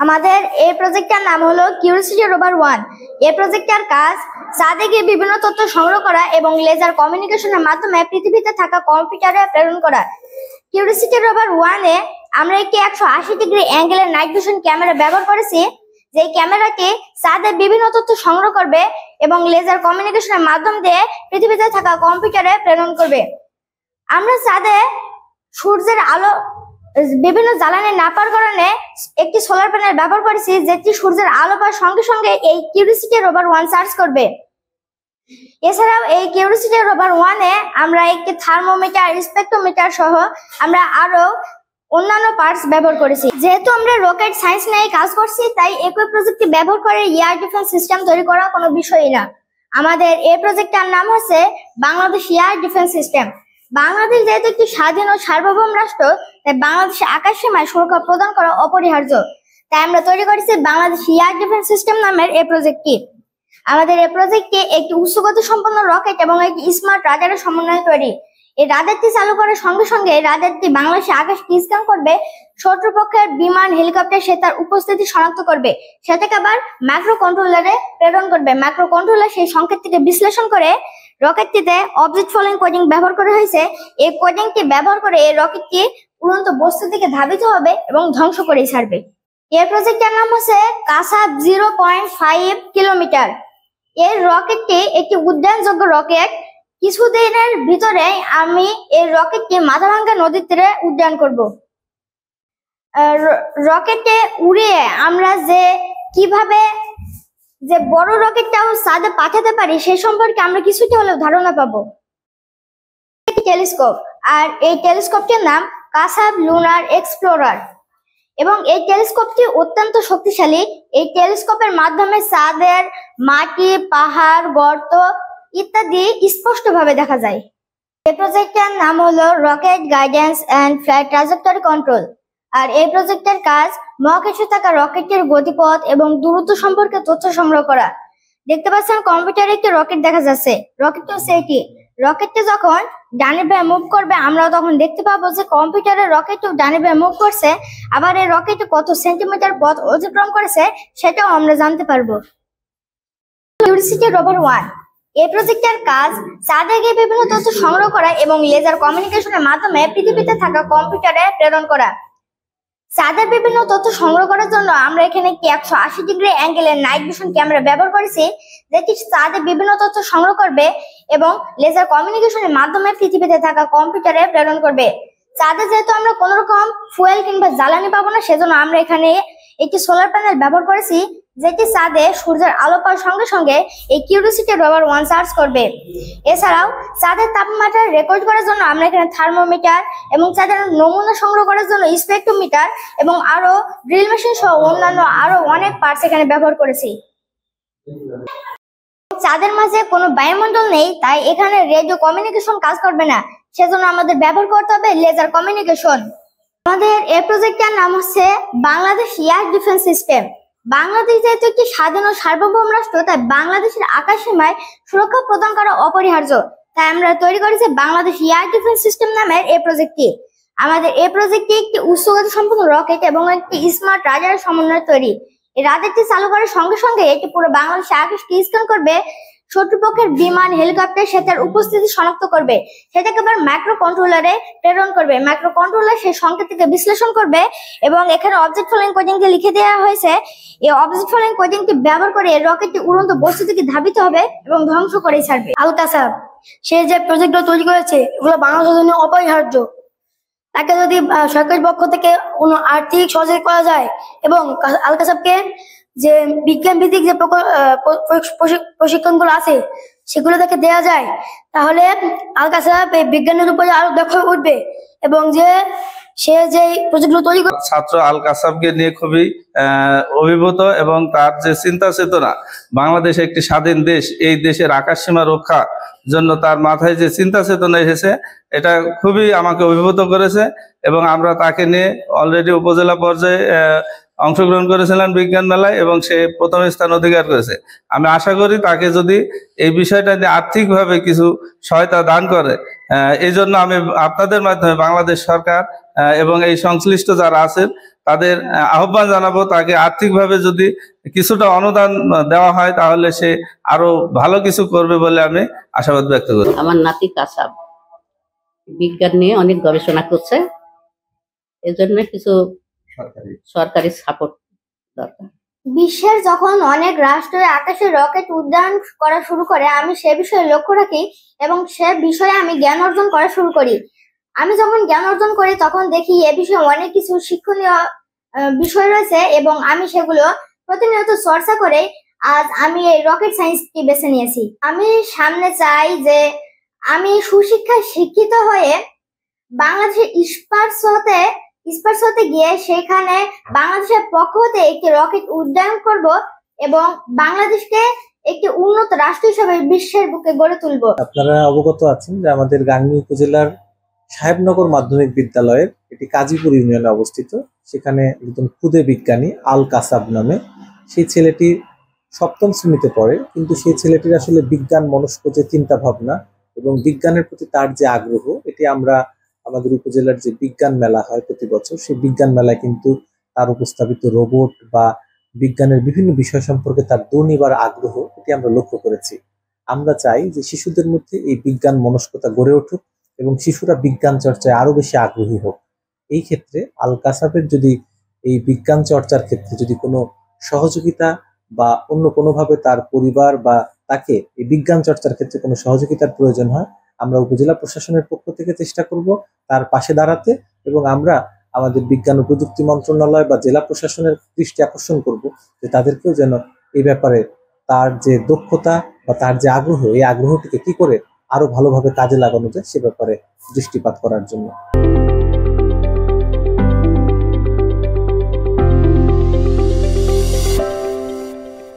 আমাদের এই প্রজেক্টটার নাম হলো কিউরিওসিটি রোভার 1। এই প্রজেক্টটার কাজ চাঁদে গিয়ে বিভিন্ন তথ্য সংগ্রহ করা এবং লেজার কমিউনিকেশনের মাধ্যমে পৃথিবীতে থাকা কম্পিউটারে প্রেরণ করা। কিউরিওসিটি রোভার 1 এ আমরা একটি 180 ডিগ্রি অ্যাঙ্গেলের নাইট ভিশন ক্যামেরা ব্যবহার করেছি, যে ক্যামেরাটি চাঁদের বিভিন্ন তথ্য সংগ্রহ করবে এবং লেজার কমিউনিকেশনের মাধ্যম দিয়ে পৃথিবীতে থাকা কম্পিউটারে প্রেরণ করবে। আমরা চাঁদে সূর্যের আলো বিভিন্ন জ্বালানি না পাওয়ার কারণে একটি সোলার প্যানেল ব্যবহার করেছি, যেটি সূর্যের আলো পাওয়ার সঙ্গে সঙ্গে এই কিউরিওসিটি রোভার 1 চার্জ করবে। এছাড়াও এই কিউরিওসিটি রোভার 1 এ আমরা একটি থার্মোমিটার, স্পেকট্রোমিটার সহ আমরা আরো অন্যান্য পার্টস ব্যবহার করেছি। যেহেতু আমরা রকেট সায়েন্স নিয়ে কাজ করছি, তাই একই প্রযুক্তি ব্যবহার করে এয়ার ডিফেন্স সিস্টেম তৈরি করা কোনো বিষয়ই না। আমাদের এই প্রজেক্টটার নাম হচ্ছে Bangladesh air defence system. Bangladesh যেহেতু একটি স্বাধীন ও সার্বভৌম রাষ্ট্র, তাই বাংলাদেশের আকাশ সীমায় সুরক্ষা প্রদান করা অপরিহার্য। তাই আমরা তৈরি করেছি বাংলাদেশ এয়ার ডিফেন্স সিস্টেম নামের এই প্রজেক্টটি। আমাদের এই প্রজেক্টটি একটি উচ্চগতি সম্পন্ন রকেট এবং একটি স্মার্ট রাডারের সমন্বয়ে তৈরি। এই রাডারটি চালু করার সঙ্গে সঙ্গে রাডারটি বাংলাদেশের আকাশকে স্ক্যান করবে, শত্রুপক্ষের বিমান, হেলিকপ্টার সে তার উপস্থিতি শনাক্ত করবে, সেটাকে আবার মাইক্রো কন্ট্রোলারে প্রেরণ করবে। মাইক্রো কন্ট্রোলার সেই সংকেতটিকে বিশ্লেষণ করে রকেটটিতে অবজেক্ট ফলোইং কোডিং ব্যবহার করা হয়েছে। এই কোডিংটি ব্যবহার করে এই রকেটটি উড়ন্ত বস্তুর দিকে ধাবিত হবে এবং ধ্বংস করে ছাড়বে। এই প্রজেক্টটার নাম হচ্ছে কাসাব 0.5 কিলোমিটার। এই রকেটটি একটি উড্ডয়নযোগ্য রকেট। কিছুদিনের ভিতরে আমি এই রকেটটি মাথাভাঙ্গা নদীর তীরে উড্ডয়ন করব। রকেটে উড়ে আমরা কিভাবে বড় রকেটটাও চাঁদে পাঠাতে পারি সে সম্পর্কে আমরা কিছুটা হলেও ধারণা পাবো। টেলিস্কোপ, আর এই টেলিস্কোপটির নাম কাসাব লুনার এক্সপ্লোরার এবং এই টেলিস্কোপটি অত্যন্ত শক্তিশালী। এই টেলিস্কোপের মাধ্যমে চাঁদের মাটি, পাহাড়, গর্ত ইত্যাদি স্পষ্টভাবে দেখা যায়। এই প্রজেক্টের নাম হলো rocket guidance and flight trajectory control. আর এই প্রজেক্টের কাজ মহাকাশে থাকা রকেটের গতিপথ এবং দূরত্ব সম্পর্কে তথ্য সংগ্রহ করা। দেখতে পাচ্ছেন কম্পিউটারে একটি রকেট দেখা যাচ্ছে। রকেটটা হচ্ছে এটি। রকেটটি যখন ডানে বামে মুভ করবে, আমরা তখন দেখতে পাবো যে কম্পিউটারের রকেটও ডানে বামে মুভ করছে। আবার এই রকেটে কত সেন্টিমিটার পথ অতিক্রম করেছে সেটাও আমরা জানতে পারবো। কিউরিওসিটি রোভার 1 এই প্রজেক্টের কাজ চাঁদে গিয়ে বিভিন্ন তথ্য সংগ্রহ করা এবং লেজার কমিউনিকেশনের মাধ্যমে পৃথিবীতে থাকা কম্পিউটারে প্রেরণ করা। চাঁদের বিভিন্ন তথ্য সংগ্রহ করার জন্য আমরা এখানে একটি 180 ডিগ্রি অ্যাঙ্গেলের নাইট ভিশন ক্যামেরা ব্যবহার করেছি, যেটি চাঁদের বিভিন্ন তথ্য সংগ্রহ করবে এবং লেজার কমিউনিকেশনের মাধ্যমে পৃথিবীতে থাকা কম্পিউটারে প্রেরণ করবে। চাঁদে যেহেতু আমরা কোনো রকম ফুয়েল কিংবা জ্বালানি পাবো না, সেজন্য আমরা এখানে একটি সোলার প্যানেল ব্যবহার করেছি, যেটি চাঁদে সূর্যের আলো পাওয়ার সঙ্গে সঙ্গে এই কিউরিওসিটি রোভার 1 চার্জ করবে। এছাড়াও চাঁদের তাপমাত্রা রেকর্ড করার জন্য আমরা এখানে থার্মোমিটার এবং চাঁদের নমুনা সংগ্রহ করার জন্য স্পেকট্রোমিটার এবং আরো ড্রিল মেশিন সহ অন্যান্য আরো অনেক পার্টস এখানে ব্যবহার করেছি। চাঁদের মাঝে কোনো বায়ুমণ্ডল নেই, তাই এখানে রেডিও কমিউনিকেশন কাজ করবে না, সেজন্য আমাদের ব্যবহার করতে হবে লেজার কমিউনিকেশন। আমাদের এই প্রজেক্টটার নাম হচ্ছে Bangladesh air defence system. Bangladesh যেহেতু একটি স্বাধীন ও সার্বভৌম রাষ্ট্র, তাই বাংলাদেশের আকাশ সীমায় সুরক্ষা প্রদান করা অপরিহার্য। তাই আমরা তৈরি করেছি বাংলাদেশ এয়ার ডিফেন্স সিস্টেম নামের এই প্রজেক্টটি। আমাদের এই প্রজেক্টটি একটি উচ্চগতি সম্পন্ন রকেট এবং একটি স্মার্ট রাডারের সমন্বয়ে তৈরি। এই রাডারটি চালু করার সঙ্গে সঙ্গে এটি পুরো বাংলাদেশের আকাশকে স্ক্যান করবে, শত্রুপক্ষের বিমান, হেলিকপ্টার সে তার উপস্থিতি শনাক্ত করবে, সেটাকে আবার মাইক্রো কন্ট্রোলারে প্রেরণ করবে। মাইক্রো কন্ট্রোলার সেই সংকেতটিকে বিশ্লেষণ করবে এবং এখানে অবজেক্ট ফলোইং কোডিংটি লিখে দেওয়া হয়েছে। এই অবজেক্ট ফলোইং কোডিংটি ব্যবহার করে রকেটটি উড়ন্ত বস্তু থেকে ধাবিত হবে এবং ধ্বংস করে ছাড়বে। আল কাসাব সে যে প্রজেক্টটা তৈরি করেছে, এগুলো বাংলাদেশের জন্য অপরিহার্য। তাকে যদি সরকারের পক্ষ থেকে কোনো আর্থিক সহযোগিতা করা যায় এবং আল কাসাবকে যে বিজ্ঞান ভিত্তিক যে প্রশিক্ষণগুলো আছে সেগুলো তাকে দেওয়া যায়, তাহলে আল কাসাব এই বিজ্ঞানের উপরে আরো দক্ষ হয়ে উঠবে এবং সে যে প্রজেক্টগুলো তৈরি করে। ছাত্র আল কাসাবকে নিয়ে খুবই অভিভূত এবং তার যে চিন্তা চেতনা, বাংলাদেশ একটি স্বাধীন দেশ, এই দেশের আকাশ সীমা রক্ষা জন্য তার মাথায় যে চিন্তা চেতনা এসেছে, এটা খুবই আমাকে অভিভূত করেছে এবং আমরা তাকে নিয়ে অলরেডি উপজেলা পর্যায়ে অংশগ্রহণ করেছিলেন বিজ্ঞান মেলায় এবং সে প্রথম স্থান অধিকার করেছে। আমি আশা করি তাকে যদি এই বিষয়টা নিয়ে আর্থিকভাবে কিছু সহায়তা দান করে, এই জন্য আমি আপনাদের মাধ্যমে বাংলাদেশ সরকার এবং এই সংশ্লিষ্ট যারা আছেন তাদের আহ্বান জানাবো, তাকে আর্থিকভাবে যদি কিছুটা অনুদান দেওয়া হয় তাহলে সে আরো ভালো কিছু করবে বলে আমি আশাবাদ ব্যক্ত করি। আমার নাতি কাসাব বিজ্ঞান নিয়ে অনেক গবেষণা করছে, এজন্য কিছু সরকারি সাপোর্ট দরকার। বিশ্বের যখন অনেক রাষ্ট্র আকাশে রকেট উড্ডয়ন করা শুরু করে, আমি সে বিষয়ে লক্ষ্য রাখি এবং সে বিষয়ে আমি জ্ঞান অর্জন করা শুরু করি। আমি যখন জ্ঞান অর্জন করি তখন দেখি এ বিষয়ে অনেক কিছু শিক্ষণীয় বিষয় রয়েছে এবং আমি সেগুলো প্রতিনিয়ত চর্চা করে আজ আমি এই রকেট সায়েন্সকে বেছে নিয়েছি। আমি সামনে চাই যে আমি সুশিক্ষায় শিক্ষিত হয়ে বাংলাদেশের স্পেস হতে গিয়ে সেখানে বাংলাদেশের পক্ষ হতে একটি রকেট উড্ডয়ন করব এবং বাংলাদেশকে একটি উন্নত রাষ্ট্র হিসেবে বিশ্বের বুকে গড়ে তুলব। আপনারা অবগত আছেন যে আমাদের গাংনী উপজেলার সাহেবনগর মাধ্যমিক বিদ্যালয়ের এটি কাজীপুর ইউনিয়নে অবস্থিত। সেখানে একজন ক্ষুদে বিজ্ঞানী আল কাসাব নামে সেই ছেলেটি সপ্তম শ্রেণীতে পড়ে, কিন্তু সেই ছেলেটির আসলে বিজ্ঞান মনস্ক যে চিন্তা ভাবনা এবং বিজ্ঞানের প্রতি তার যে আগ্রহ, এটি আমরা আমাদের উপজেলার যে বিজ্ঞান মেলা হয় প্রতি বছর, সেই বিজ্ঞান মেলায় কিন্তু তার উপস্থাপিত রোবট বা বিজ্ঞানের বিভিন্ন বিষয় সম্পর্কে তার দুর্নিবার আগ্রহ, এটি আমরা লক্ষ্য করেছি। আমরা চাই যে শিশুদের মধ্যে এই বিজ্ঞান মনস্কতা গড়ে উঠুক এবং শিশুরা বিজ্ঞান চর্চায় আরো বেশি আগ্রহী হোক। এই ক্ষেত্রে আল কাসাবের যদি এই বিজ্ঞান চর্চার ক্ষেত্রে যদি কোনো সহযোগিতা বা অন্য কোনোভাবে তার পরিবার বা তাকে এই বিজ্ঞান চর্চার ক্ষেত্রে কোনো সহযোগিতার প্রয়োজন হয়, আমরা উপজেলা প্রশাসনের পক্ষ থেকে চেষ্টা করব তার পাশে দাঁড়াতে এবং আমরা আমাদের বিজ্ঞান ও প্রযুক্তি মন্ত্রণালয় বা জেলা প্রশাসনের দৃষ্টি আকর্ষণ করব যে তাদেরকেও যেন এই ব্যাপারে তার যে দক্ষতা বা তার যে আগ্রহ, এই আগ্রহটিকে কি করে আরো ভালোভাবে কাজে লাগানো যায় সে ব্যাপারে দৃষ্টিপাত করার জন্য।